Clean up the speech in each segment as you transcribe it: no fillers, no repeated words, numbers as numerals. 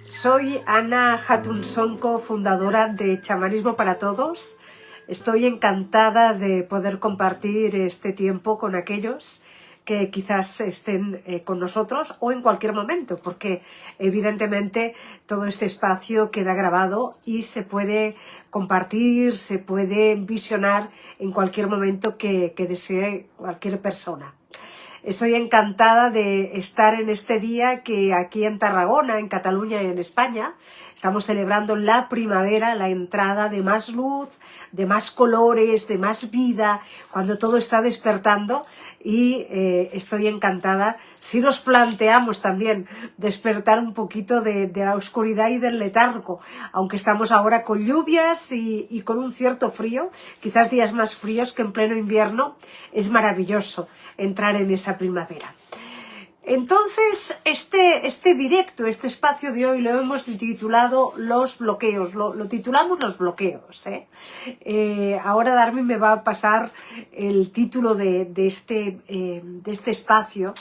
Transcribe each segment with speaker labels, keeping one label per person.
Speaker 1: Soy Ana Hatunsonko, fundadora de Chamanismo para Todos. Estoy encantada de poder compartir este tiempo con aquellos que quizás estén con nosotros o en cualquier momento, porque evidentemente todo este espacio queda grabado y se puede compartir, se puede visionar en cualquier momento que desee cualquier persona. Estoy encantada de estar en este día que aquí en Tarragona, en Cataluña y en España, estamos celebrando la primavera, la entrada de más luz, de más colores, de más vida, cuando todo está despertando y estoy encantada. Si nos planteamos también despertar un poquito de la oscuridad y del letargo, aunque estamos ahora con lluvias y con un cierto frío, quizás días más fríos que en pleno invierno, es maravilloso entrar en esa primavera. Entonces, este directo, este espacio de hoy lo hemos titulado Los bloqueos, lo titulamos Los bloqueos. Ahora Darwin me va a pasar el título de este espacio.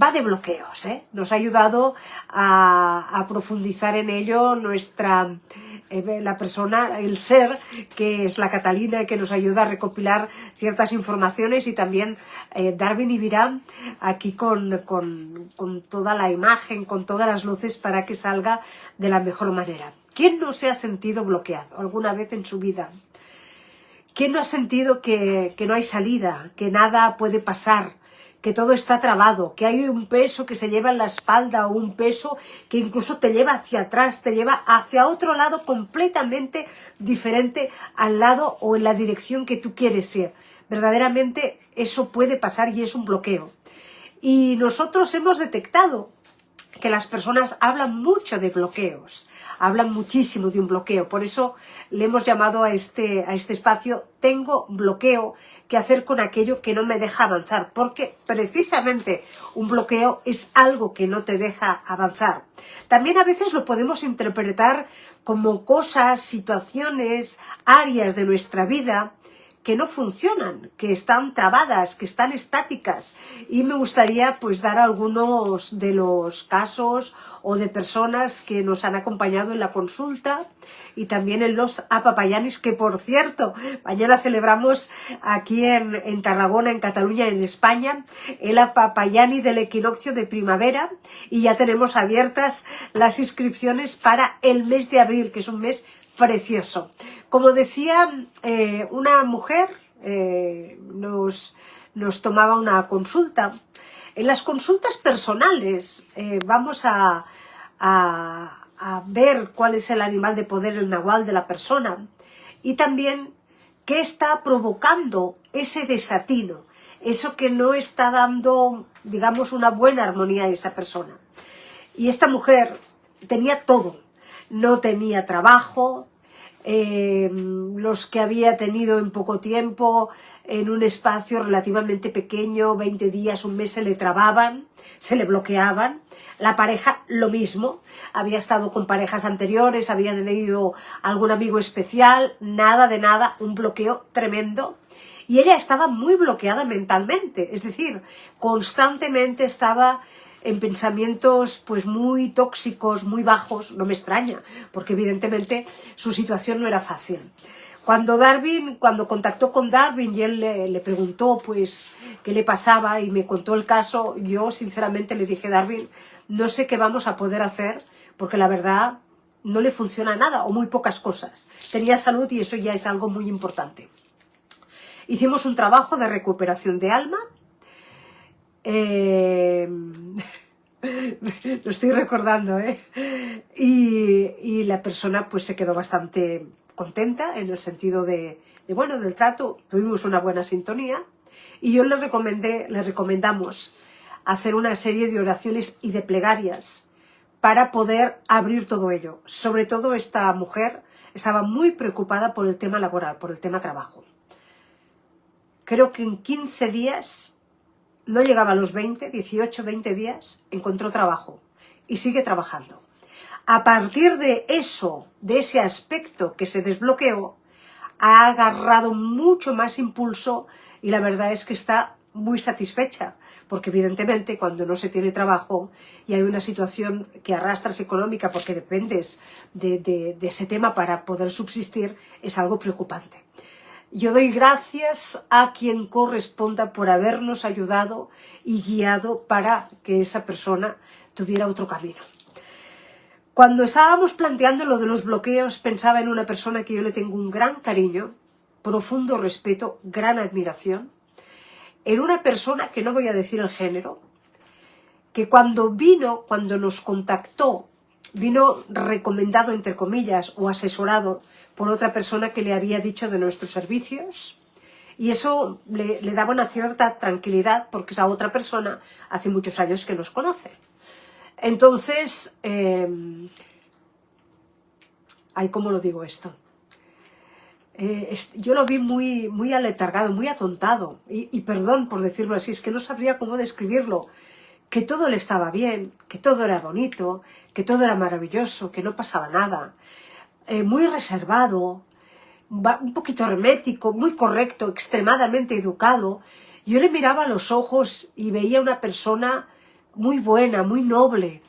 Speaker 1: Va de bloqueos, nos ha ayudado a profundizar en ello la persona, el ser, que es la Catalina, que nos ayuda a recopilar ciertas informaciones, y también Darwin y Viram aquí con toda la imagen, con todas las luces para que salga de la mejor manera. ¿Quién no se ha sentido bloqueado alguna vez en su vida? ¿Quién no ha sentido que no hay salida, que nada puede pasar, que todo está trabado, que hay un peso que se lleva en la espalda, o un peso que incluso te lleva hacia atrás, te lleva hacia otro lado completamente diferente al lado o en la dirección que tú quieres ir? Verdaderamente eso puede pasar y es un bloqueo. Y nosotros hemos detectado que las personas hablan mucho de bloqueos, hablan muchísimo de un bloqueo. Por eso le hemos llamado a este espacio Tengo bloqueo, ¿qué hacer con aquello que no me deja avanzar? Porque precisamente un bloqueo es algo que no te deja avanzar. También a veces lo podemos interpretar como cosas, situaciones, áreas de nuestra vida que no funcionan, que están trabadas, que están estáticas, y me gustaría pues dar algunos de los casos o de personas que nos han acompañado en la consulta y también en los Apapayanis, que por cierto, mañana celebramos aquí en Tarragona, en Cataluña, en España, el Apapayani del equinoccio de primavera, y ya tenemos abiertas las inscripciones para el mes de abril, que es un mes precioso. Como decía, una mujer nos tomaba una consulta. En las consultas personales vamos a ver cuál es el animal de poder, el nahual de la persona, y también qué está provocando ese desatino, eso que no está dando, digamos, una buena armonía a esa persona. Y esta mujer tenía todo. No tenía trabajo, los que había tenido en poco tiempo, en un espacio relativamente pequeño, 20 días, un mes, se le trababan, se le bloqueaban. La pareja, lo mismo, había estado con parejas anteriores, había tenido algún amigo especial, nada de nada, un bloqueo tremendo. Y ella estaba muy bloqueada mentalmente, es decir, constantemente estaba en pensamientos pues muy tóxicos, muy bajos. No me extraña, porque evidentemente su situación no era fácil. Cuando contactó con Darwin y él le preguntó pues qué le pasaba y me contó el caso, yo sinceramente le dije: Darwin, no sé qué vamos a poder hacer, porque la verdad no le funciona nada o muy pocas cosas. Tenía salud y eso ya es algo muy importante. Hicimos un trabajo de recuperación de alma. Lo estoy recordando, y la persona pues se quedó bastante contenta en el sentido del trato. Tuvimos una buena sintonía y yo le recomendamos hacer una serie de oraciones y de plegarias para poder abrir todo ello. Sobre todo esta mujer estaba muy preocupada por el tema laboral, por el tema trabajo. Creo que en 15 días, no llegaba a los 18, 20 días, encontró trabajo y sigue trabajando. A partir de eso, de ese aspecto que se desbloqueó, ha agarrado mucho más impulso y la verdad es que está muy satisfecha, porque evidentemente cuando no se tiene trabajo y hay una situación que arrastras económica porque dependes de ese tema para poder subsistir, es algo preocupante. Yo doy gracias a quien corresponda por habernos ayudado y guiado para que esa persona tuviera otro camino. Cuando estábamos planteando lo de los bloqueos, pensaba en una persona que yo le tengo un gran cariño, profundo respeto, gran admiración, en una persona que no voy a decir el género, que cuando nos contactó, vino recomendado, entre comillas, o asesorado por otra persona que le había dicho de nuestros servicios, y eso le daba una cierta tranquilidad porque esa otra persona hace muchos años que nos conoce. Entonces, ¿cómo lo digo esto? Yo lo vi muy aletargado, muy atontado, y perdón por decirlo así, es que no sabría cómo describirlo, que todo le estaba bien, que todo era bonito, que todo era maravilloso, que no pasaba nada, muy reservado, un poquito hermético, muy correcto, extremadamente educado. Yo le miraba a los ojos y veía una persona muy buena, muy noble,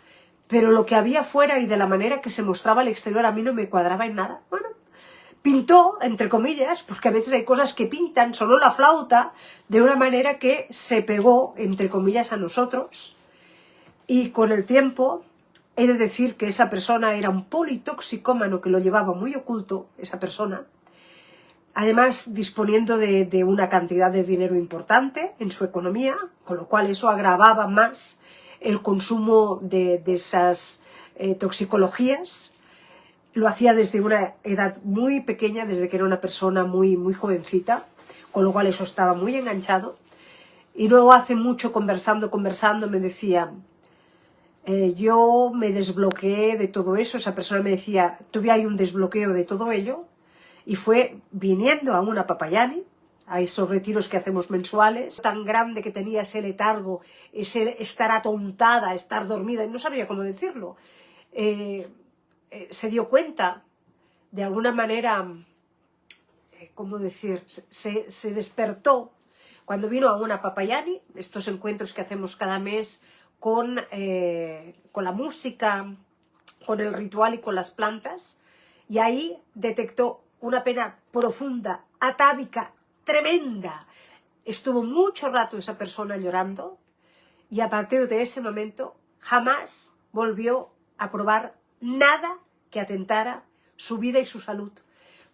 Speaker 1: pero lo que había fuera y de la manera que se mostraba al exterior a mí no me cuadraba en nada. Bueno, pintó, entre comillas, porque a veces hay cosas que pintan, sonó la flauta, de una manera que se pegó, entre comillas, a nosotros, y con el tiempo he de decir que esa persona era un politoxicómano que lo llevaba muy oculto, esa persona, además disponiendo de una cantidad de dinero importante en su economía, con lo cual eso agravaba más el consumo de esas toxicologías. Lo hacía desde una edad muy pequeña, desde que era una persona muy jovencita, con lo cual eso estaba muy enganchado. Y luego hace mucho, conversando, me decía, yo me desbloqueé de todo eso. Esa persona me decía, tuve ahí un desbloqueo de todo ello, y fue viniendo a una Papayani, a esos retiros que hacemos mensuales, tan grande que tenía ese letargo, ese estar atontada, estar dormida, y no sabía cómo decirlo. Se dio cuenta, de alguna manera, ¿cómo decir? Se despertó cuando vino a una Papayani, estos encuentros que hacemos cada mes con la música, con el ritual y con las plantas, y ahí detectó una pena profunda, atávica, tremenda. Estuvo mucho rato esa persona llorando, y a partir de ese momento jamás volvió a probar nada que atentara su vida y su salud,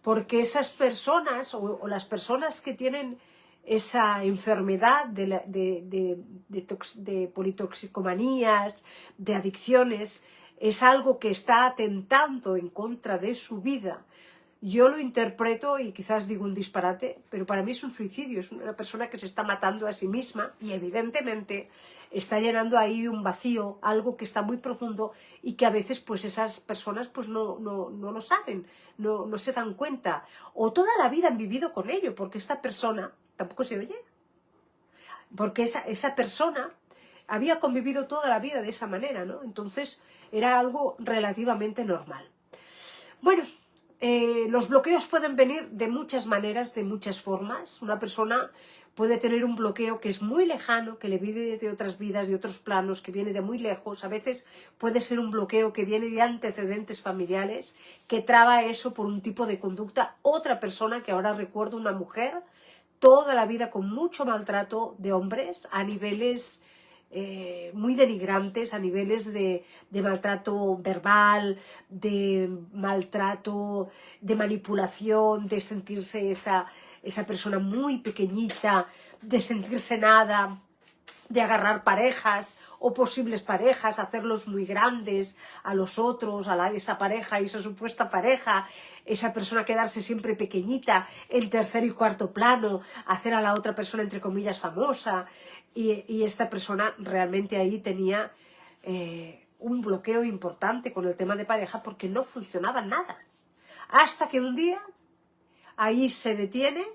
Speaker 1: porque esas personas o las personas que tienen esa enfermedad de politoxicomanías, de adicciones, es algo que está atentando en contra de su vida. Yo lo interpreto, y quizás digo un disparate, pero para mí es un suicidio, es una persona que se está matando a sí misma y evidentemente está llenando ahí un vacío, algo que está muy profundo y que a veces pues esas personas pues no lo saben, no se dan cuenta, o toda la vida han vivido con ello, porque esta persona tampoco se oye, porque esa persona había convivido toda la vida de esa manera, ¿no? Entonces era algo relativamente normal. Bueno, los bloqueos pueden venir de muchas maneras, de muchas formas. Una persona puede tener un bloqueo que es muy lejano, que le viene de otras vidas, de otros planos, que viene de muy lejos. A veces puede ser un bloqueo que viene de antecedentes familiares, que traba eso por un tipo de conducta. Otra persona, que ahora recuerdo, una mujer, toda la vida con mucho maltrato de hombres a niveles muy denigrantes, a niveles de maltrato verbal, de maltrato, de manipulación, de sentirse esa persona muy pequeñita, de sentirse nada, de agarrar parejas o posibles parejas, hacerlos muy grandes a los otros, esa pareja y esa supuesta pareja, esa persona quedarse siempre pequeñita en tercer y cuarto plano, hacer a la otra persona entre comillas famosa, y esta persona realmente ahí tenía un bloqueo importante con el tema de pareja porque no funcionaba nada. Hasta que un día ahí se detiene,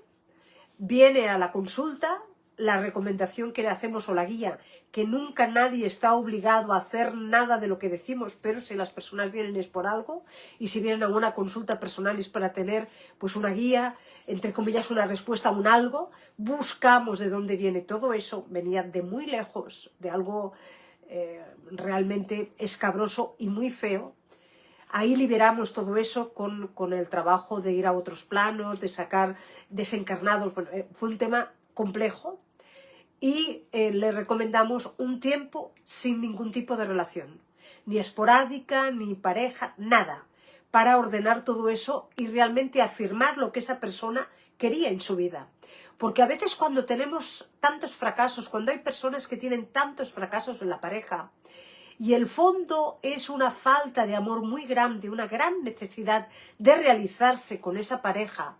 Speaker 1: viene a la consulta la recomendación que le hacemos o la guía, que nunca nadie está obligado a hacer nada de lo que decimos, pero si las personas vienen es por algo, y si vienen a una consulta personal es para tener pues una guía, entre comillas una respuesta a un algo, buscamos de dónde viene todo eso, venía de muy lejos, de algo realmente escabroso y muy feo. Ahí liberamos todo eso con el trabajo de ir a otros planos, de sacar desencarnados. Bueno, fue un tema complejo y le recomendamos un tiempo sin ningún tipo de relación, ni esporádica, ni pareja, nada, para ordenar todo eso y realmente afirmar lo que esa persona quería en su vida. Porque a veces cuando tenemos tantos fracasos, cuando hay personas que tienen tantos fracasos en la pareja, y el fondo es una falta de amor muy grande, una gran necesidad de realizarse con esa pareja,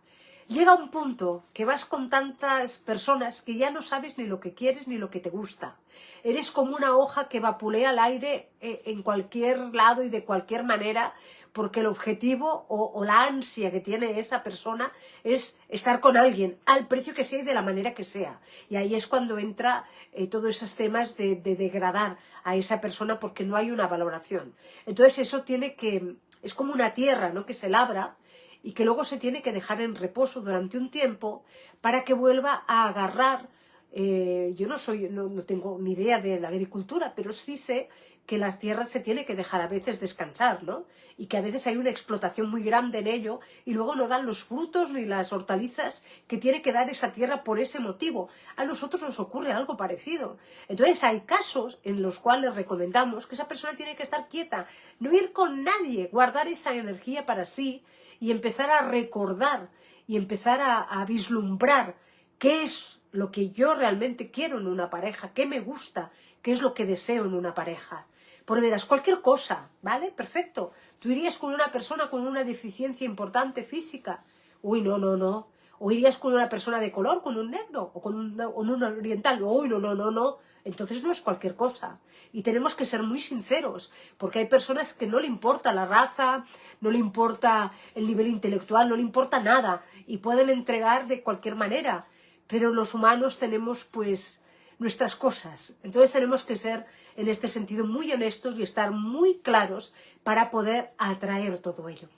Speaker 1: llega un punto que vas con tantas personas que ya no sabes ni lo que quieres ni lo que te gusta. Eres como una hoja que vapulea al aire en cualquier lado y de cualquier manera, porque el objetivo o la ansia que tiene esa persona es estar con alguien, al precio que sea y de la manera que sea. Y ahí es cuando entra todos esos temas de degradar a esa persona porque no hay una valoración. Entonces eso tiene que, es como una tierra, ¿no?, que se labra y que luego se tiene que dejar en reposo durante un tiempo para que vuelva a agarrar. Yo no tengo ni idea de la agricultura, pero sí sé que las tierras se tiene que dejar a veces descansar, ¿no? Y que a veces hay una explotación muy grande en ello y luego no dan los frutos ni las hortalizas que tiene que dar esa tierra por ese motivo. A nosotros nos ocurre algo parecido. Entonces hay casos en los cuales recomendamos que esa persona tiene que estar quieta, no ir con nadie, guardar esa energía para sí y empezar a recordar y empezar a vislumbrar qué es lo que yo realmente quiero en una pareja, qué me gusta, qué es lo que deseo en una pareja. Porque verás, cualquier cosa, ¿vale? Perfecto. Tú irías con una persona con una deficiencia importante física. Uy, no, no, no. O irías con una persona de color, con un negro, o con un oriental. Uy, no, no, no, no. Entonces no es cualquier cosa. Y tenemos que ser muy sinceros, porque hay personas que no le importa la raza, no le importa el nivel intelectual, no le importa nada, y pueden entregar de cualquier manera. Pero los humanos tenemos, pues, nuestras cosas. Entonces tenemos que ser, en este sentido, muy honestos y estar muy claros para poder atraer todo ello.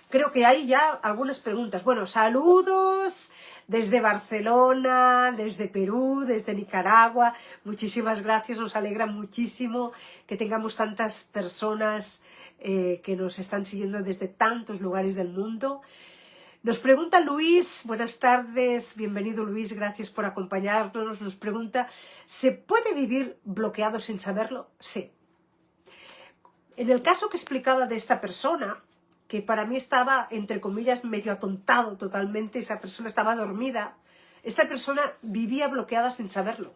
Speaker 1: Creo que hay ya algunas preguntas. Bueno, saludos desde Barcelona, desde Perú, desde Nicaragua. Muchísimas gracias, nos alegra muchísimo que tengamos tantas personas que nos están siguiendo desde tantos lugares del mundo. Nos pregunta Luis, buenas tardes, bienvenido Luis, gracias por acompañarnos. Nos pregunta, ¿se puede vivir bloqueado sin saberlo? Sí. En el caso que explicaba de esta persona, que para mí estaba, entre comillas, medio atontado totalmente, esa persona estaba dormida, esta persona vivía bloqueada sin saberlo.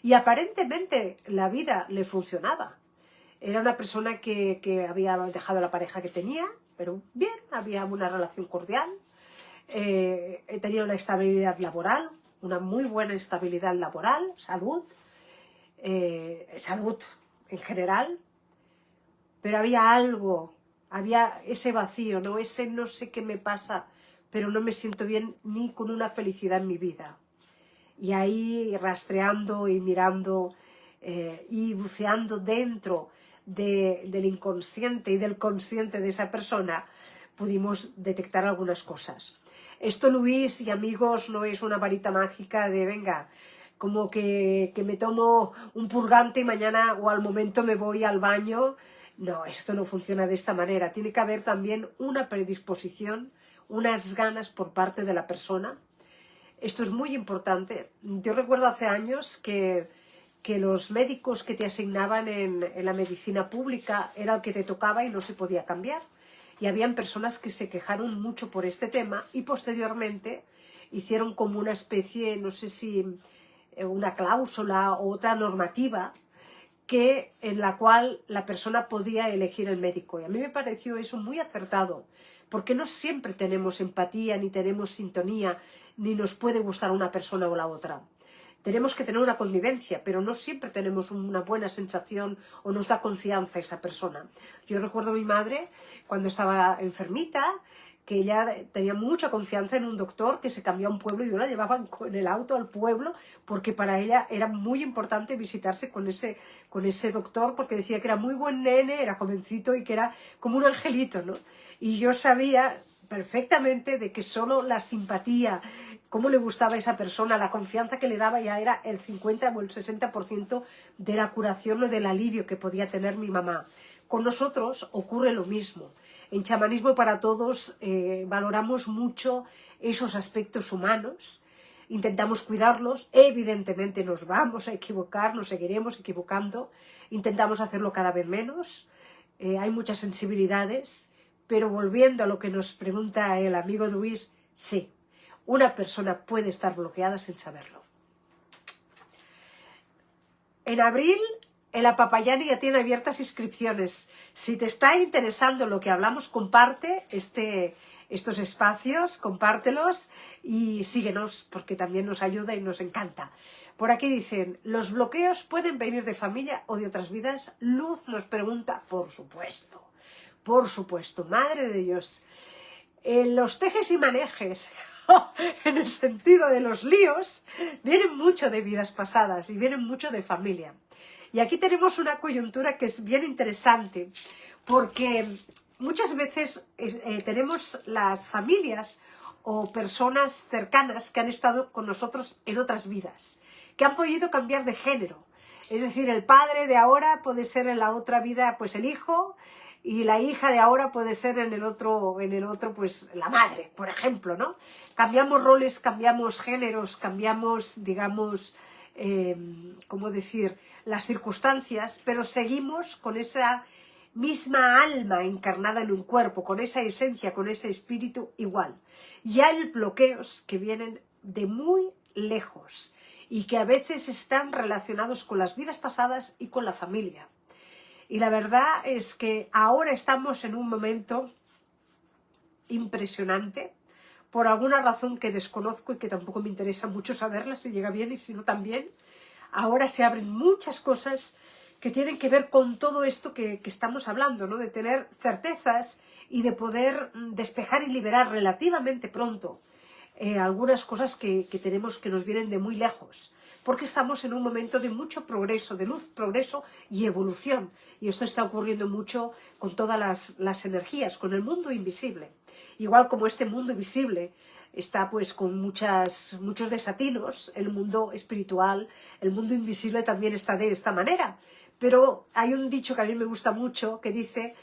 Speaker 1: Y aparentemente la vida le funcionaba. Era una persona que había dejado la pareja que tenía, pero bien, había una relación cordial, tenía una estabilidad laboral, una muy buena estabilidad laboral, salud en general, pero había algo, había ese vacío, ¿no? Ese no sé qué me pasa, pero no me siento bien ni con una felicidad en mi vida. Y ahí rastreando y mirando y buceando dentro del inconsciente y del consciente de esa persona, pudimos detectar algunas cosas. Esto, Luis y amigos, no es una varita mágica de venga, como que me tomo un purgante y mañana o al momento me voy al baño. No, esto no funciona de esta manera. Tiene que haber también una predisposición, unas ganas por parte de la persona. Esto es muy importante. Yo recuerdo hace años que los médicos que te asignaban en la medicina pública era el que te tocaba y no se podía cambiar. Y habían personas que se quejaron mucho por este tema y posteriormente hicieron como una especie, no sé si una cláusula o otra normativa en la cual la persona podía elegir el médico. Y a mí me pareció eso muy acertado, porque no siempre tenemos empatía, ni tenemos sintonía, ni nos puede gustar una persona o la otra. Tenemos que tener una convivencia, pero no siempre tenemos una buena sensación o nos da confianza esa persona. Yo recuerdo a mi madre, cuando estaba enfermita, que ella tenía mucha confianza en un doctor que se cambió a un pueblo y yo la llevaba con el auto al pueblo porque para ella era muy importante visitarse con ese doctor porque decía que era muy buen nene, era jovencito y que era como un angelito, ¿no? Y yo sabía perfectamente de que solo la simpatía, cómo le gustaba a esa persona, la confianza que le daba ya era el 50 o el 60% de la curación o del alivio que podía tener mi mamá. Con nosotros ocurre lo mismo. En Chamanismo para Todos valoramos mucho esos aspectos humanos, intentamos cuidarlos, evidentemente nos vamos a equivocar, nos seguiremos equivocando, intentamos hacerlo cada vez menos, hay muchas sensibilidades, pero volviendo a lo que nos pregunta el amigo Luis, sí, una persona puede estar bloqueada sin saberlo. En abril, el Apapayani ya tiene abiertas inscripciones. Si te está interesando lo que hablamos, comparte estos espacios, compártelos y síguenos, porque también nos ayuda y nos encanta. Por aquí dicen, ¿los bloqueos pueden venir de familia o de otras vidas? Luz nos pregunta, por supuesto, madre de Dios. Los tejes y manejes, en el sentido de los líos, vienen mucho de vidas pasadas y vienen mucho de familia. Y aquí tenemos una coyuntura que es bien interesante, porque muchas veces tenemos las familias o personas cercanas que han estado con nosotros en otras vidas, que han podido cambiar de género. Es decir, el padre de ahora puede ser en la otra vida pues el hijo, y la hija de ahora puede ser en el otro pues la madre, por ejemplo, ¿no? Cambiamos roles, cambiamos géneros, cambiamos, digamos, ¿cómo decir?, las circunstancias, pero seguimos con esa misma alma encarnada en un cuerpo, con esa esencia, con ese espíritu igual. Y hay bloqueos que vienen de muy lejos y que a veces están relacionados con las vidas pasadas y con la familia. Y la verdad es que ahora estamos en un momento impresionante, por alguna razón que desconozco y que tampoco me interesa mucho saberla, si llega bien y si no también. Ahora se abren muchas cosas que tienen que ver con todo esto que estamos hablando, ¿no? De tener certezas y de poder despejar y liberar relativamente pronto algunas cosas que tenemos que nos vienen de muy lejos, porque estamos en un momento de mucho progreso, de luz, progreso y evolución, y esto está ocurriendo mucho con todas las energías, con el mundo invisible, igual como este mundo visible está pues con muchos desatinos, el mundo espiritual, el mundo invisible también está de esta manera, pero hay un dicho que a mí me gusta mucho que dice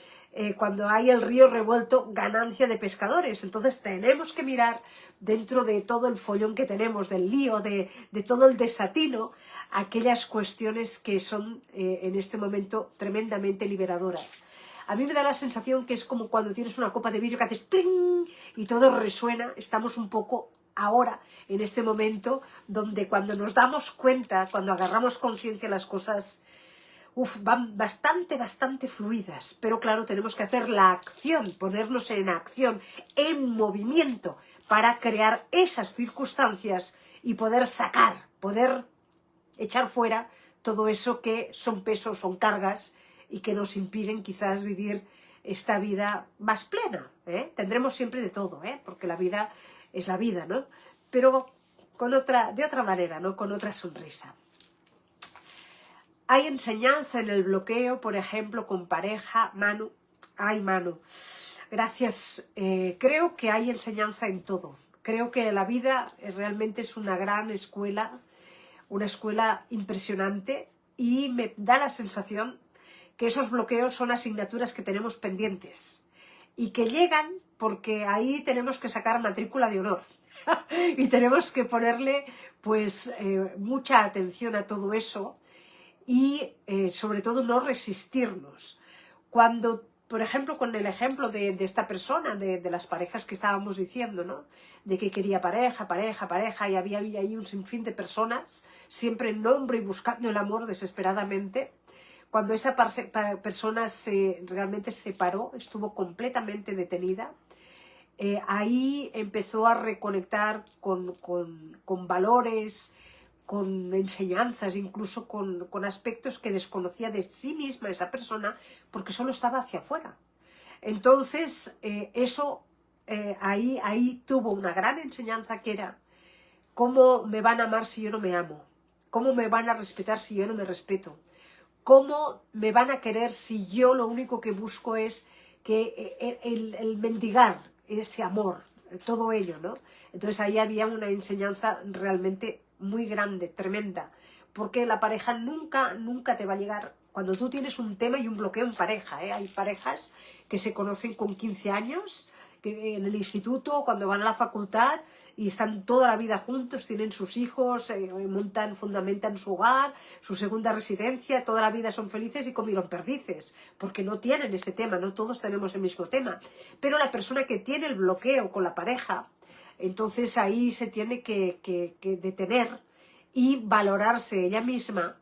Speaker 1: cuando hay el río revuelto, ganancia de pescadores. Entonces tenemos que mirar dentro de todo el follón que tenemos, del lío, de todo el desatino, aquellas cuestiones que son en este momento tremendamente liberadoras. A mí me da la sensación que es como cuando tienes una copa de vidrio que haces ¡pling! Y todo resuena. Estamos un poco ahora, en este momento, donde cuando nos damos cuenta, cuando agarramos conciencia de las cosas, van bastante fluidas, pero claro, tenemos que hacer la acción, ponernos en acción, en movimiento, para crear esas circunstancias y poder sacar, poder echar fuera todo eso que son pesos, son cargas y que nos impiden quizás vivir esta vida más plena, ¿eh? Tendremos siempre de todo, ¿eh? Porque la vida es la vida, ¿no? Pero de otra manera, ¿no? Con otra sonrisa. Hay enseñanza en el bloqueo, por ejemplo, con pareja. Manu, ay Manu, gracias. Creo que hay enseñanza en todo. Creo que la vida realmente es una gran escuela, una escuela impresionante, y me da la sensación que esos bloqueos son asignaturas que tenemos pendientes y que llegan porque ahí tenemos que sacar matrícula de honor y tenemos que ponerle pues mucha atención a todo eso. Y sobre todo no resistirnos. Cuando, por ejemplo, con el ejemplo de esta persona, de las parejas que estábamos diciendo, ¿no? De que quería pareja, y había ahí un sinfín de personas, siempre en nombre y buscando el amor desesperadamente. Cuando esa persona realmente se paró, estuvo completamente detenida, ahí empezó a reconectar con valores, con enseñanzas, incluso con aspectos que desconocía de sí misma esa persona, porque solo estaba hacia afuera. Entonces, eso ahí tuvo una gran enseñanza que era cómo me van a amar si yo no me amo, cómo me van a respetar si yo no me respeto, cómo me van a querer si yo lo único que busco es que el mendigar ese amor, todo ello, ¿no? Entonces ahí había una enseñanza realmente muy grande, tremenda, porque la pareja nunca te va a llegar. Cuando tú tienes un tema y un bloqueo en pareja, hay parejas que se conocen con 15 años, que en el instituto, cuando van a la facultad, y están toda la vida juntos, tienen sus hijos, fundamentan su hogar, su segunda residencia, toda la vida son felices y comieron perdices, porque no tienen ese tema, no todos tenemos el mismo tema. Pero la persona que tiene el bloqueo con la pareja, entonces ahí se tiene que detener y valorarse ella misma,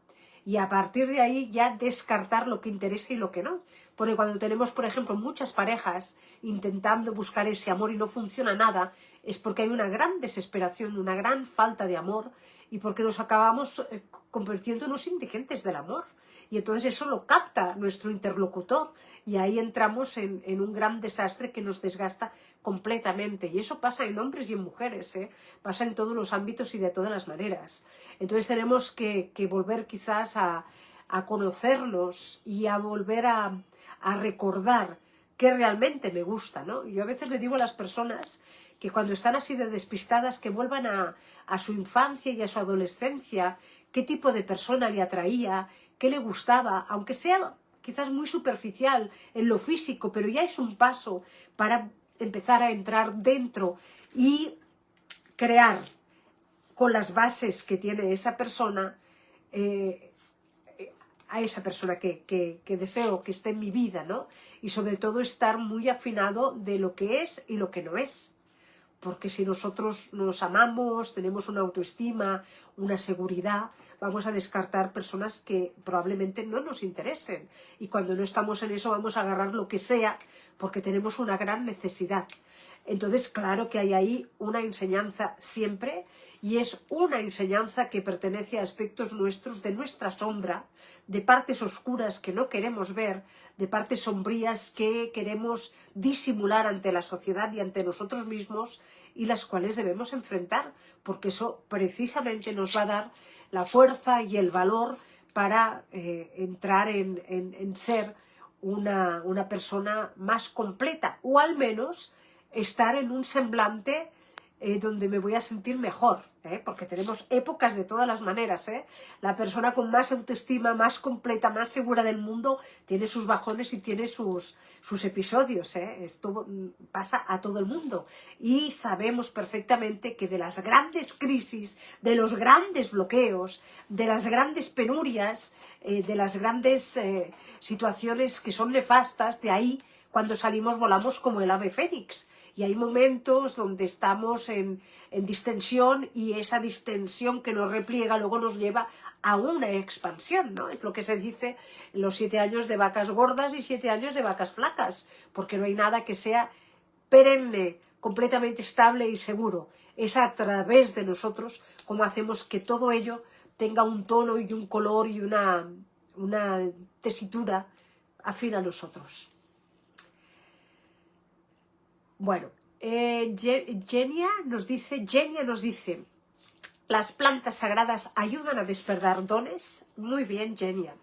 Speaker 1: y a partir de ahí ya descartar lo que interesa y lo que no. Porque cuando tenemos, por ejemplo, muchas parejas intentando buscar ese amor y no funciona nada, es porque hay una gran desesperación, una gran falta de amor, y porque nos acabamos convirtiéndonos indigentes del amor. Y entonces eso lo capta nuestro interlocutor, y ahí entramos en un gran desastre que nos desgasta completamente. Y eso pasa en hombres y en mujeres, pasa en todos los ámbitos y de todas las maneras. Entonces tenemos que volver quizás a conocernos y a volver a recordar qué realmente me gusta, ¿no? Yo a veces le digo a las personas que cuando están así de despistadas, que vuelvan a su infancia y a su adolescencia, qué tipo de persona le atraía, qué le gustaba, aunque sea quizás muy superficial en lo físico, pero ya es un paso para empezar a entrar dentro y crear con las bases que tiene esa persona, a esa persona que deseo que esté en mi vida, ¿no? Y sobre todo estar muy afinado de lo que es y lo que no es. Porque si nosotros nos amamos, tenemos una autoestima, una seguridad, vamos a descartar personas que probablemente no nos interesen. Y cuando no estamos en eso vamos a agarrar lo que sea, porque tenemos una gran necesidad. Entonces, claro que hay ahí una enseñanza siempre, y es una enseñanza que pertenece a aspectos nuestros, de nuestra sombra, de partes oscuras que no queremos ver, de partes sombrías que queremos disimular ante la sociedad y ante nosotros mismos, y las cuales debemos enfrentar, porque eso precisamente nos va a dar la fuerza y el valor para entrar en ser una persona más completa, o al menos estar en un semblante donde me voy a sentir mejor, porque tenemos épocas de todas las maneras. La persona con más autoestima, más completa, más segura del mundo, tiene sus bajones y tiene sus episodios. Esto pasa a todo el mundo. Y sabemos perfectamente que de las grandes crisis, de los grandes bloqueos, de las grandes penurias, de las grandes situaciones que son nefastas, de ahí cuando salimos volamos como el ave fénix. Y hay momentos donde estamos en distensión, y esa distensión que nos repliega luego nos lleva a una expansión, ¿no? Es lo que se dice los 7 años de vacas gordas y 7 años de vacas flacas, porque no hay nada que sea perenne, completamente estable y seguro. Es a través de nosotros como hacemos que todo ello tenga un tono y un color y una tesitura afín a nosotros. Bueno, Genia nos dice, ¿las plantas sagradas ayudan a despertar dones? Muy bien, Genia.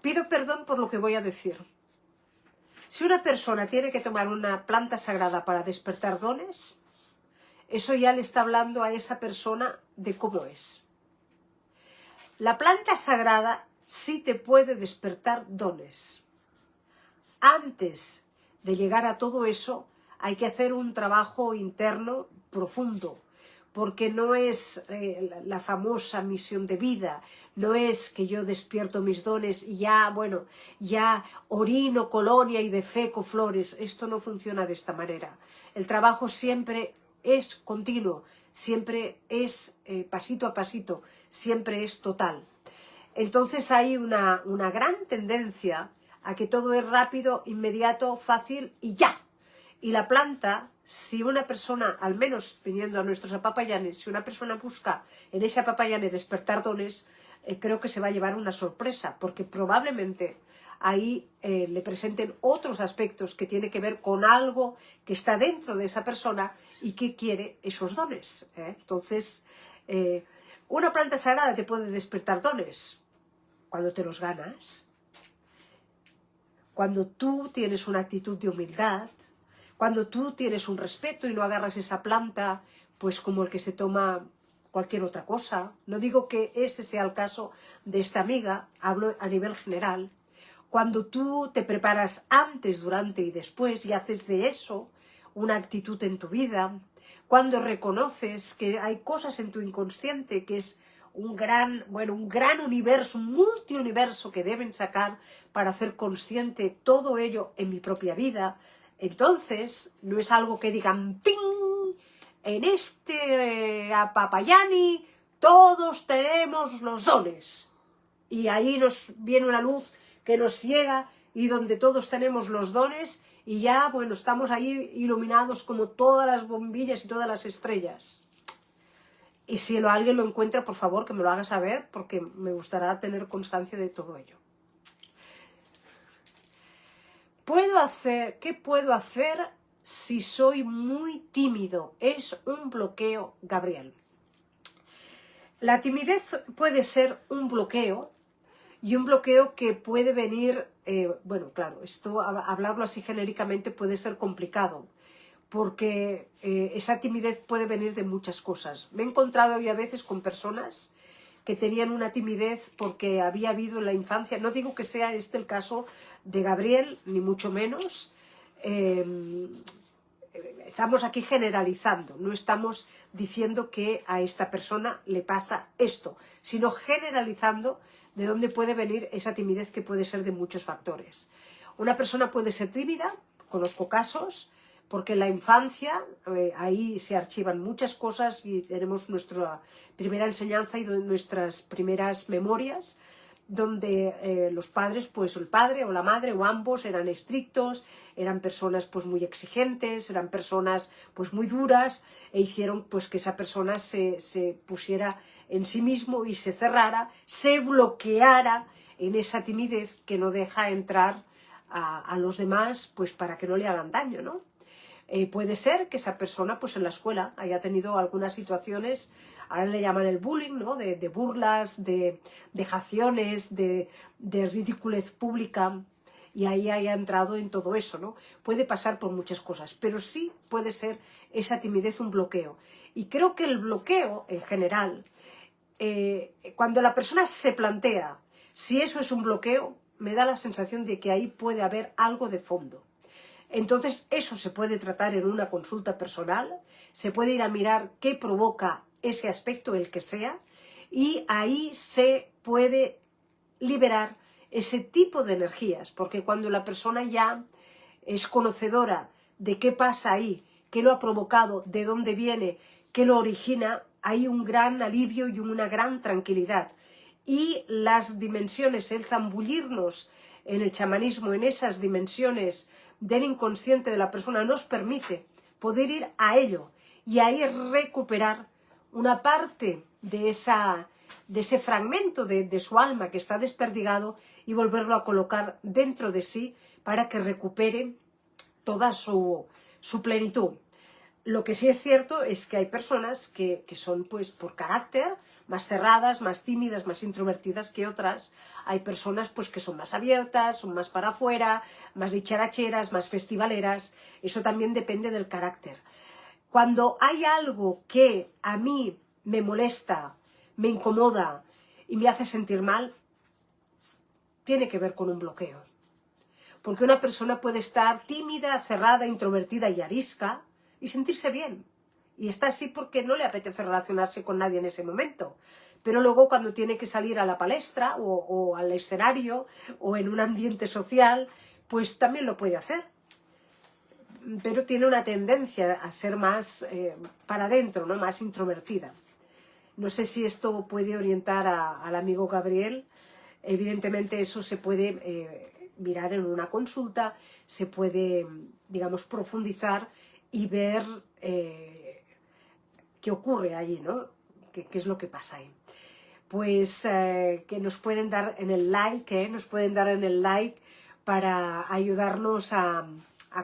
Speaker 1: Pido perdón por lo que voy a decir. Si una persona tiene que tomar una planta sagrada para despertar dones, eso ya le está hablando a esa persona de cómo es. La planta sagrada sí te puede despertar dones. Antes de llegar a todo eso, hay que hacer un trabajo interno profundo, porque no es la famosa misión de vida, no es que yo despierto mis dones y ya, bueno, ya orino colonia y defeco flores. Esto no funciona de esta manera. El trabajo siempre es continuo, siempre es pasito a pasito, siempre es total. Entonces hay una gran tendencia a que todo es rápido, inmediato, fácil y ya. Y la planta, si una persona, al menos viniendo a nuestros apapayanes, si una persona busca en ese apapayane despertar dones, creo que se va a llevar una sorpresa, porque probablemente ahí le presenten otros aspectos que tiene que ver con algo que está dentro de esa persona y que quiere esos dones. Entonces, una planta sagrada te puede despertar dones cuando te los ganas, cuando tú tienes una actitud de humildad, cuando tú tienes un respeto y no agarras esa planta pues como el que se toma cualquier otra cosa. No digo que ese sea el caso de esta amiga, hablo a nivel general. Cuando tú te preparas antes, durante y después y haces de eso una actitud en tu vida, cuando reconoces que hay cosas en tu inconsciente que es un gran universo, un multiuniverso que deben sacar para hacer consciente todo ello en mi propia vida, entonces no es algo que digan ¡ping! En este Apapayani todos tenemos los dones. Y ahí nos viene una luz que nos ciega y donde todos tenemos los dones y ya, bueno, estamos ahí iluminados como todas las bombillas y todas las estrellas. Y si alguien lo encuentra, por favor, que me lo haga saber, porque me gustaría tener constancia de todo ello. ¿Qué puedo hacer si soy muy tímido? Es un bloqueo, Gabriel. La timidez puede ser un bloqueo, y un bloqueo que puede venir, bueno, claro, esto hablarlo así genéricamente puede ser complicado, porque esa timidez puede venir de muchas cosas. Me he encontrado hoy a veces con personas que tenían una timidez porque había habido en la infancia, no digo que sea este el caso de Gabriel, ni mucho menos, estamos aquí generalizando, no estamos diciendo que a esta persona le pasa esto, sino generalizando de dónde puede venir esa timidez que puede ser de muchos factores. Una persona puede ser tímida, conozco casos, porque en la infancia ahí se archivan muchas cosas y tenemos nuestra primera enseñanza y nuestras primeras memorias, donde los padres, pues el padre o la madre o ambos eran estrictos, eran personas pues muy exigentes, eran personas pues muy duras e hicieron pues que esa persona se pusiera en sí mismo y se cerrara, se bloqueara en esa timidez que no deja entrar a los demás pues para que no le hagan daño, ¿no? Puede ser que esa persona pues en la escuela haya tenido algunas situaciones, ahora le llaman el bullying, ¿no? de burlas, de vejaciones, de ridiculez pública, y ahí haya entrado en todo eso, ¿no? Puede pasar por muchas cosas, pero sí puede ser esa timidez un bloqueo. Y creo que el bloqueo, en general, cuando la persona se plantea si eso es un bloqueo, me da la sensación de que ahí puede haber algo de fondo. Entonces eso se puede tratar en una consulta personal, se puede ir a mirar qué provoca ese aspecto, el que sea, y ahí se puede liberar ese tipo de energías, porque cuando la persona ya es conocedora de qué pasa ahí, qué lo ha provocado, de dónde viene, qué lo origina, hay un gran alivio y una gran tranquilidad. Y las dimensiones, el zambullirnos en el chamanismo, en esas dimensiones del inconsciente de la persona, nos permite poder ir a ello y ahí recuperar una parte de ese fragmento de su alma que está desperdigado y volverlo a colocar dentro de sí para que recupere toda su plenitud. Lo que sí es cierto es que hay personas que son, pues, por carácter, más cerradas, más tímidas, más introvertidas que otras. Hay personas, pues, que son más abiertas, son más para afuera, más dicharacheras, más festivaleras. Eso también depende del carácter. Cuando hay algo que a mí me molesta, me incomoda y me hace sentir mal, tiene que ver con un bloqueo. Porque una persona puede estar tímida, cerrada, introvertida y arisca, y sentirse bien. Y está así porque no le apetece relacionarse con nadie en ese momento. Pero luego cuando tiene que salir a la palestra o al escenario o en un ambiente social, pues también lo puede hacer. Pero tiene una tendencia a ser más para adentro, ¿no? Más introvertida. No sé si esto puede orientar al amigo Gabriel. Evidentemente eso se puede mirar en una consulta, se puede, digamos, profundizar y ver qué ocurre allí, ¿no? ¿Qué es lo que pasa ahí? pues que nos pueden dar en el like, nos pueden dar en el like para ayudarnos a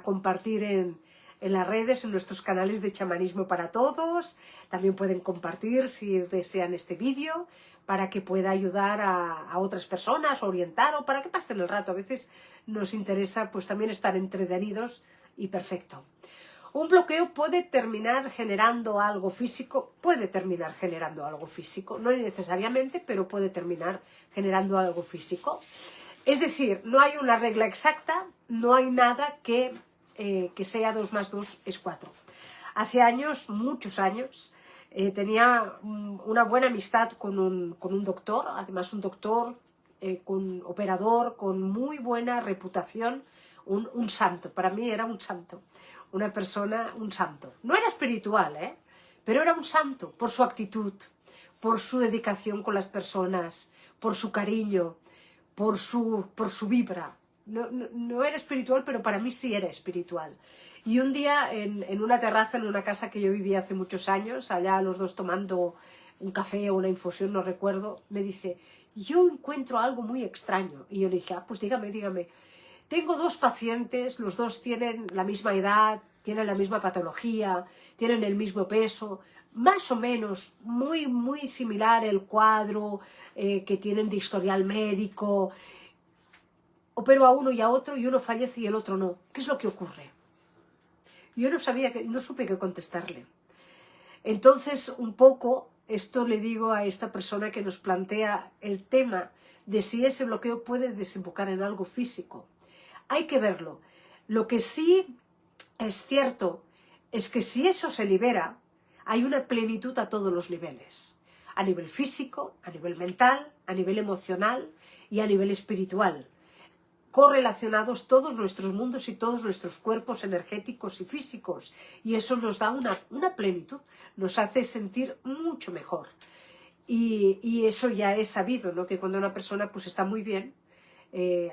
Speaker 1: compartir en las redes, en nuestros canales de Chamanismo para Todos. También pueden compartir si desean este vídeo para que pueda ayudar a otras personas, orientar o para que pasen el rato. A veces nos interesa pues también estar entretenidos y perfecto. Un bloqueo puede terminar generando algo físico, no necesariamente, pero puede terminar generando algo físico. Es decir, no hay una regla exacta, no hay nada que sea 2 más 2 es 4. Hace años, muchos años, tenía una buena amistad con un doctor, además un doctor con operador, con muy buena reputación, un santo, para mí era un santo, una persona, un santo. No era espiritual, pero era un santo por su actitud, por su dedicación con las personas, por su cariño, por su vibra. No era espiritual, pero para mí sí era espiritual. Y un día en una terraza, en una casa que yo vivía hace muchos años, allá los dos tomando un café o una infusión, no recuerdo, me dice, yo encuentro algo muy extraño. Y yo le dije, pues dígame. Tengo 2 pacientes, los dos tienen la misma edad, tienen la misma patología, tienen el mismo peso, más o menos, muy similar el cuadro que tienen de historial médico. Opero a uno y a otro y uno fallece y el otro no. ¿Qué es lo que ocurre? Yo no supe qué contestarle. Entonces, un poco, esto le digo a esta persona que nos plantea el tema de si ese bloqueo puede desembocar en algo físico. Hay que verlo. Lo que sí es cierto es que si eso se libera, hay una plenitud a todos los niveles. A nivel físico, a nivel mental, a nivel emocional y a nivel espiritual. Correlacionados todos nuestros mundos y todos nuestros cuerpos energéticos y físicos. Y eso nos da una plenitud, nos hace sentir mucho mejor. Y eso ya es sabido, ¿no? Que cuando una persona pues está muy bien,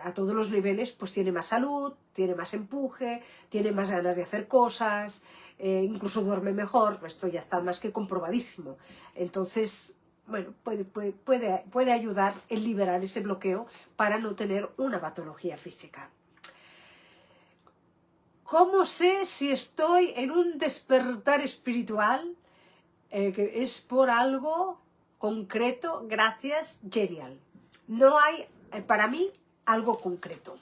Speaker 1: a todos los niveles, pues tiene más salud, tiene más empuje, tiene más ganas de hacer cosas, incluso duerme mejor. Esto ya está más que comprobadísimo. Entonces, bueno, puede ayudar en liberar ese bloqueo para no tener una patología física. ¿Cómo sé si estoy en un despertar espiritual? Que es por algo concreto. Gracias, genial. No hay, para mí, algo concreto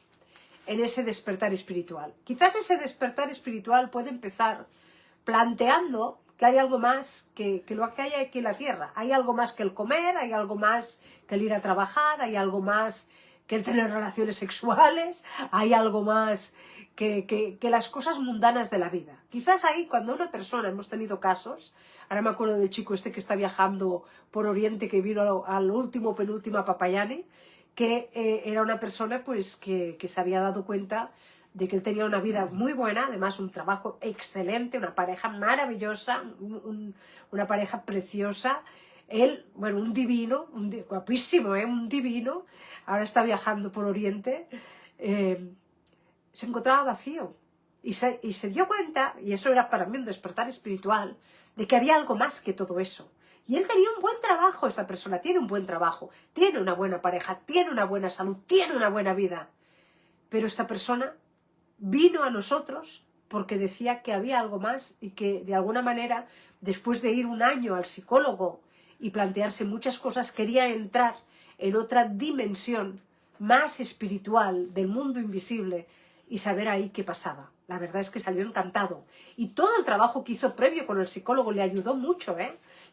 Speaker 1: en ese despertar espiritual. Quizás ese despertar espiritual puede empezar planteando que hay algo más que lo que hay aquí en la tierra. Hay algo más que el comer, hay algo más que el ir a trabajar, hay algo más que el tener relaciones sexuales, hay algo más que las cosas mundanas de la vida. Quizás ahí, cuando una persona, hemos tenido casos, ahora me acuerdo del chico este que está viajando por Oriente, que vino al último, penúltima Papayane, que era una persona pues que se había dado cuenta de que él tenía una vida muy buena, además un trabajo excelente, una pareja maravillosa, una pareja preciosa. Él, bueno, un divino, guapísimo, un divino, ahora está viajando por Oriente, se encontraba vacío y se dio cuenta, y eso era para mí un despertar espiritual, de que había algo más que todo eso. Y él tenía un buen trabajo, esta persona tiene un buen trabajo, tiene una buena pareja, tiene una buena salud, tiene una buena vida. Pero esta persona vino a nosotros porque decía que había algo más y que de alguna manera, después de ir un año al psicólogo y plantearse muchas cosas, quería entrar en otra dimensión más espiritual del mundo invisible y saber ahí qué pasaba. La verdad es que salió encantado. Y todo el trabajo que hizo previo con el psicólogo le ayudó mucho,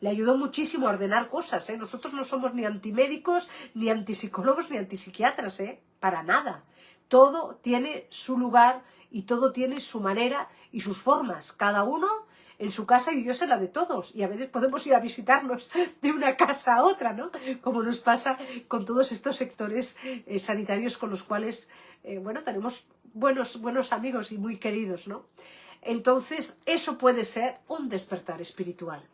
Speaker 1: Le ayudó muchísimo a ordenar cosas, Nosotros no somos ni antimédicos, ni antipsicólogos, ni antipsiquiatras, Para nada. Todo tiene su lugar y todo tiene su manera y sus formas. Cada uno en su casa y Dios en la de todos. Y a veces podemos ir a visitarnos de una casa a otra, ¿no? Como nos pasa con todos estos sectores sanitarios con los cuales, bueno, tenemos buenos amigos y muy queridos, ¿no? Entonces, eso puede ser un despertar espiritual.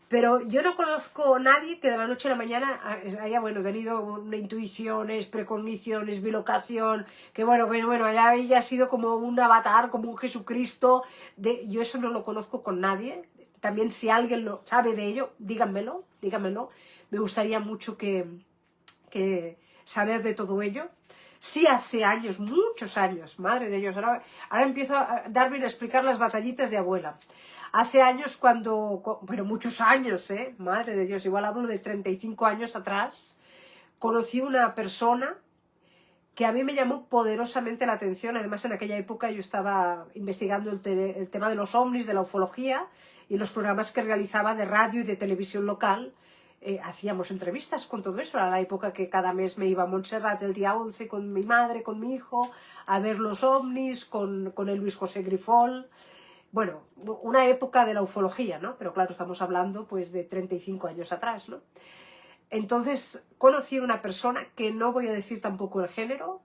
Speaker 1: Pero yo no conozco a nadie que de la noche a la mañana haya, bueno, tenido intuiciones, precogniciones, bilocación, que bueno, haya sido como un avatar, como un Jesucristo. Yo eso no lo conozco con nadie. También si alguien lo sabe de ello, díganmelo, dígamelo. Me gustaría mucho que saber de todo ello. Sí, hace años, muchos años, madre de Dios, ahora empiezo a Darwin a explicar las batallitas de abuela. Hace años pero muchos años, madre de Dios, igual hablo de 35 años atrás, conocí una persona que a mí me llamó poderosamente la atención. Además, en aquella época yo estaba investigando el tema de los ovnis, de la ufología, y los programas que realizaba de radio y de televisión local, hacíamos entrevistas con todo eso. Era la época que cada mes me iba a Montserrat el día 11 con mi madre, con mi hijo, a ver los ovnis, con el Luis José Grifol. Bueno, una época de la ufología, ¿no? Pero claro, estamos hablando pues de 35 años atrás, ¿no? Entonces conocí a una persona, que no voy a decir tampoco el género,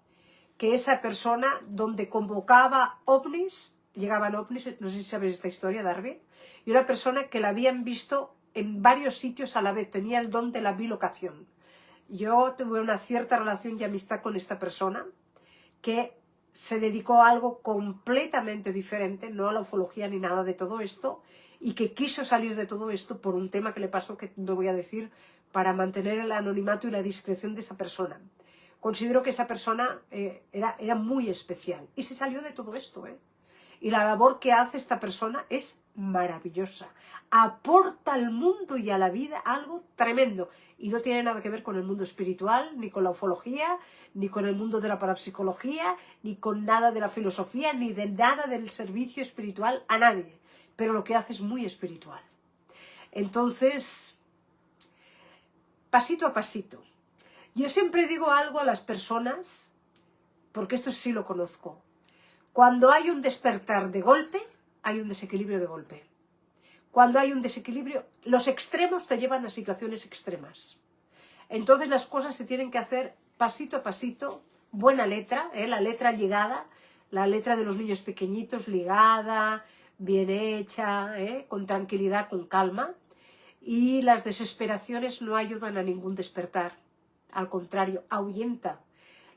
Speaker 1: que esa persona donde convocaba ovnis, llegaban ovnis, no sé si sabes esta historia, Darwin, y una persona que la habían visto en varios sitios a la vez, tenía el don de la bilocación. Yo tuve una cierta relación y amistad con esta persona, que se dedicó a algo completamente diferente, no a la ufología ni nada de todo esto, y que quiso salir de todo esto por un tema que le pasó, que no voy a decir, para mantener el anonimato y la discreción de esa persona. Considero que esa persona era muy especial, y se salió de todo esto, Y la labor que hace esta persona es maravillosa. Aporta al mundo y a la vida algo tremendo. Y no tiene nada que ver con el mundo espiritual, ni con la ufología, ni con el mundo de la parapsicología, ni con nada de la filosofía, ni de nada del servicio espiritual a nadie. Pero lo que hace es muy espiritual. Entonces, pasito a pasito. Yo siempre digo algo a las personas, porque esto sí lo conozco. Cuando hay un despertar de golpe, hay un desequilibrio de golpe. Cuando hay un desequilibrio, los extremos te llevan a situaciones extremas. Entonces las cosas se tienen que hacer pasito a pasito, buena letra, la letra ligada, la letra de los niños pequeñitos ligada, bien hecha, con tranquilidad, con calma. Y las desesperaciones no ayudan a ningún despertar. Al contrario, ahuyenta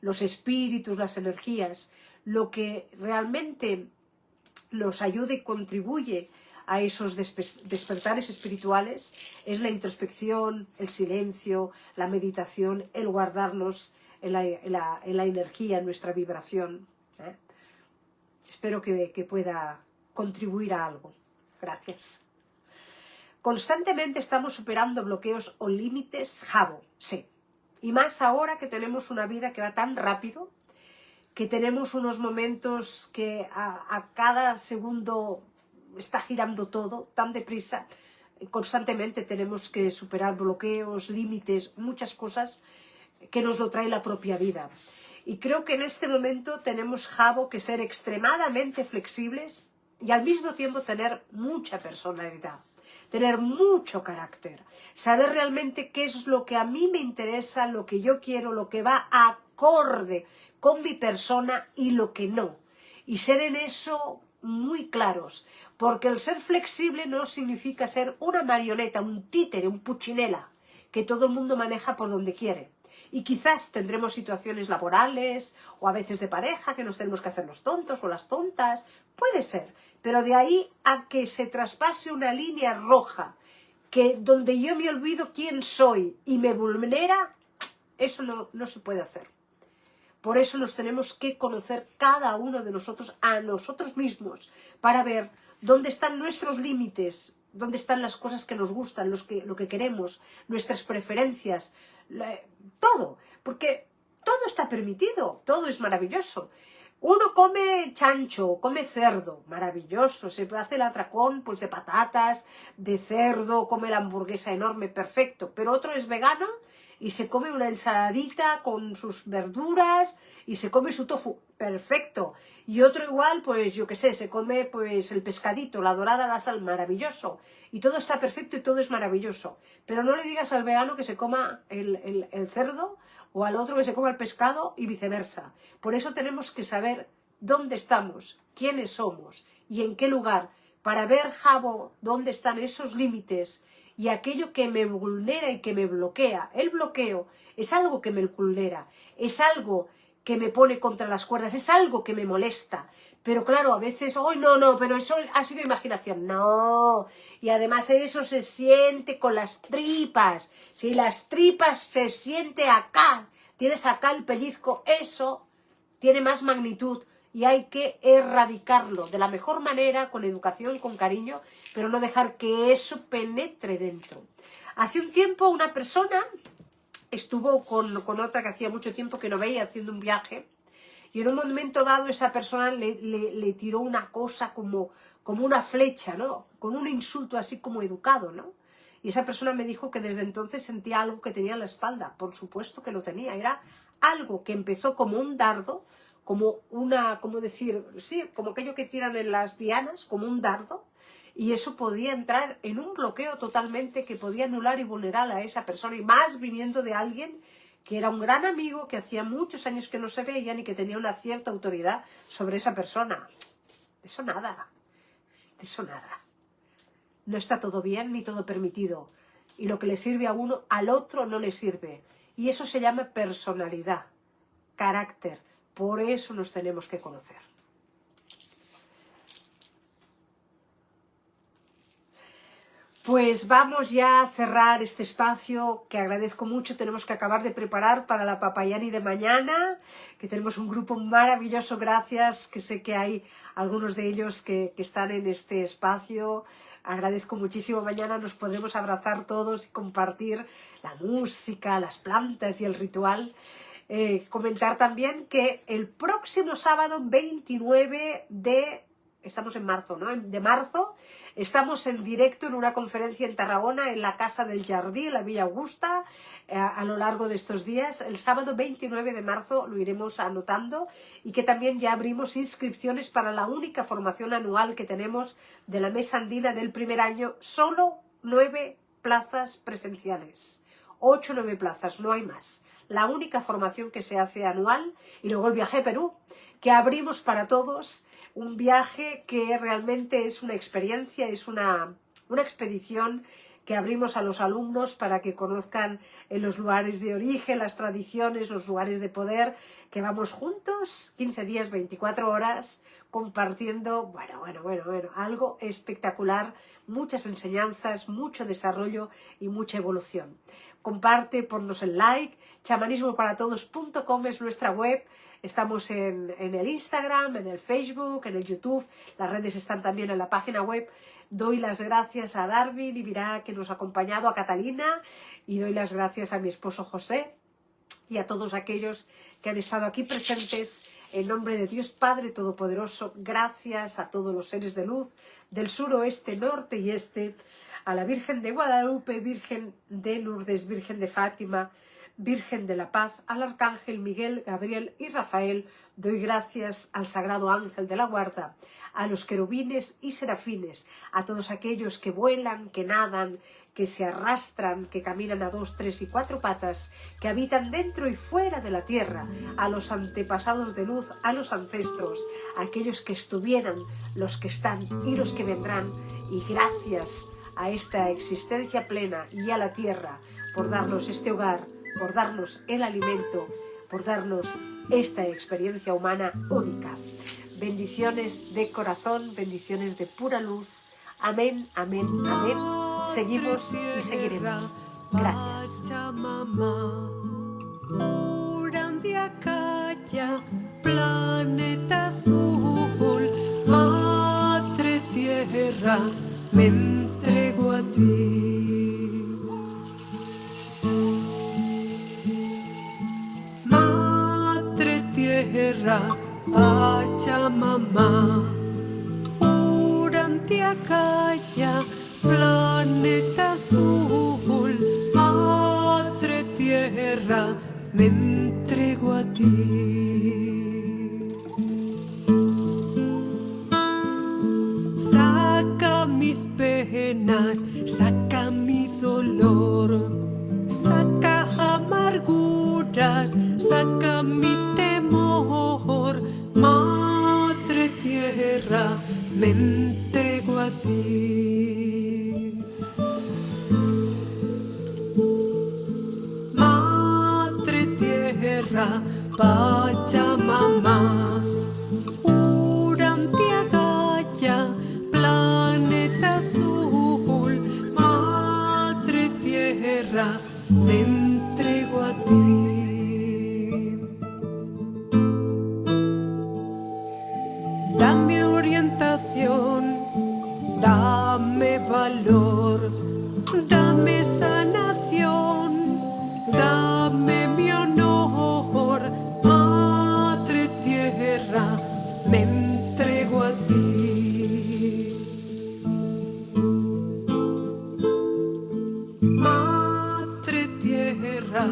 Speaker 1: los espíritus, las energías. Lo que realmente nos ayuda y contribuye a esos despertares espirituales es la introspección, el silencio, la meditación, el guardarnos en la energía, en nuestra vibración. Espero que pueda contribuir a algo. Gracias. Constantemente estamos superando bloqueos o límites, Jabo, sí. Y más ahora que tenemos una vida que va tan rápido, que tenemos unos momentos que a cada segundo está girando todo tan deprisa. Constantemente tenemos que superar bloqueos, límites, muchas cosas que nos lo trae la propia vida. Y creo que en este momento tenemos, Jabo, que ser extremadamente flexibles y al mismo tiempo tener mucha personalidad, tener mucho carácter, saber realmente qué es lo que a mí me interesa, lo que yo quiero, lo que va acorde con mi persona y lo que no. Y ser en eso muy claros, porque el ser flexible no significa ser una marioneta, un títere, un puchinela, que todo el mundo maneja por donde quiere. Y quizás tendremos situaciones laborales o a veces de pareja que nos tenemos que hacer los tontos o las tontas, puede ser, pero de ahí a que se traspase una línea roja, que donde yo me olvido quién soy y me vulnera, eso no se puede hacer. Por eso nos tenemos que conocer cada uno de nosotros a nosotros mismos, para ver dónde están nuestros límites, dónde están las cosas que nos gustan, lo que queremos, nuestras preferencias, todo, porque todo está permitido, todo es maravilloso. Uno come chancho, come cerdo, maravilloso, se hace el atracón pues de patatas, de cerdo, come la hamburguesa enorme, perfecto, pero otro es vegano y se come una ensaladita con sus verduras y se come su tofu, perfecto. Y otro igual, pues yo qué sé, se come pues el pescadito, la dorada, la sal, maravilloso. Y todo está perfecto y todo es maravilloso. Pero no le digas al vegano que se coma el cerdo o al otro que se coma el pescado y viceversa. Por eso tenemos que saber dónde estamos, quiénes somos y en qué lugar, para ver, Jabo, dónde están esos límites y aquello que me vulnera y que me bloquea. El bloqueo es algo que me vulnera, es algo que me pone contra las cuerdas, es algo que me molesta. Pero claro, a veces, ¡ay, no! Pero eso ha sido imaginación. No. Y además eso se siente con las tripas. Si las tripas se siente acá, tienes acá el pellizco, eso tiene más magnitud. Y hay que erradicarlo de la mejor manera, con educación, con cariño, pero no dejar que eso penetre dentro. Hace un tiempo una persona estuvo con otra que hacía mucho tiempo que no veía haciendo un viaje, y en un momento dado esa persona le tiró una cosa como una flecha, ¿no? Con un insulto así como educado, ¿no? Y esa persona me dijo que desde entonces sentía algo que tenía en la espalda. Por supuesto que lo tenía. Era algo que empezó como un dardo, como decir, sí, como aquello que tiran en las dianas, como un dardo, y eso podía entrar en un bloqueo totalmente que podía anular y vulnerar a esa persona, y más viniendo de alguien que era un gran amigo, que hacía muchos años que no se veían y que tenía una cierta autoridad sobre esa persona. De eso nada, de eso nada. No está todo bien ni todo permitido, y lo que le sirve a uno, al otro no le sirve, y eso se llama personalidad, carácter. Por eso nos tenemos que conocer. Pues vamos ya a cerrar este espacio, que agradezco mucho. Tenemos que acabar de preparar para la Papayani de mañana, que tenemos un grupo maravilloso, gracias, que sé que hay algunos de ellos que están en este espacio. Agradezco muchísimo. Mañana nos podremos abrazar todos y compartir la música, las plantas y el ritual. Comentar también que el próximo sábado 29 de... Estamos en marzo, ¿no? De marzo, estamos en directo en una conferencia en Tarragona, en la Casa del Jardí, en la Villa Augusta, a lo largo de estos días. El sábado 29 de marzo lo iremos anotando, y que también ya abrimos inscripciones para la única formación anual que tenemos de la Mesa Andina del primer año. Solo 9 plazas presenciales. 8 o 9 plazas, no hay más. La única formación que se hace anual. Y luego el viaje a Perú, que abrimos para todos. Un viaje que realmente es una experiencia, es una expedición que abrimos a los alumnos para que conozcan los lugares de origen, las tradiciones, los lugares de poder, que vamos juntos, 15 días, 24 horas, compartiendo, bueno, algo espectacular, muchas enseñanzas, mucho desarrollo y mucha evolución. Comparte, ponnos el like, chamanismoparatodos.com es nuestra web. Estamos en el Instagram, en el Facebook, en el YouTube. Las redes están también en la página web. Doy las gracias a Darwin y Virá, que nos ha acompañado, a Catalina, y doy las gracias a mi esposo José y a todos aquellos que han estado aquí presentes. En nombre de Dios Padre Todopoderoso, gracias a todos los seres de luz del sur, oeste, norte y este, a la Virgen de Guadalupe, Virgen de Lourdes, Virgen de Fátima, Virgen de la Paz, al Arcángel Miguel, Gabriel y Rafael. Doy gracias al Sagrado Ángel de la Guarda, a los querubines y serafines, a todos aquellos que vuelan, que nadan, que se arrastran, que caminan a 2, 3 y 4 patas, que habitan dentro y fuera de la tierra, a los antepasados de luz, a los ancestros, a aquellos que estuvieron, los que están y los que vendrán. Y gracias a esta existencia plena y a la tierra por darnos este hogar, por darnos el alimento, por darnos esta experiencia humana única. Bendiciones de corazón, bendiciones de pura luz. Amén, amén, amén. Seguimos y seguiremos. Gracias.
Speaker 2: Planeta azul, Madre Tierra, me entrego a ti. Madre Tierra, Pachamama, Urantiacaya, planeta azul, Madre Tierra, me entrego a ti. Saca mis penas, saca mi dolor, saca amarguras, saca mi temor. Madre Tierra, me entrego a ti. Madre Tierra, Pachamama, inspiración, dame valor, dame sanación, dame mi honor, Madre Tierra, me entrego a ti. Madre Tierra,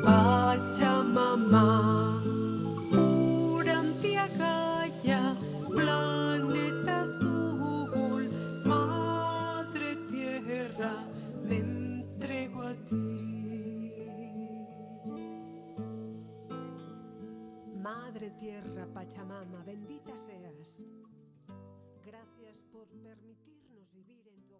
Speaker 2: Pachamama, Urantia Gaia, planeta azul, Madre Tierra, me entrego a ti. Madre Tierra, Pachamama, bendita seas. Gracias por permitirnos vivir en tu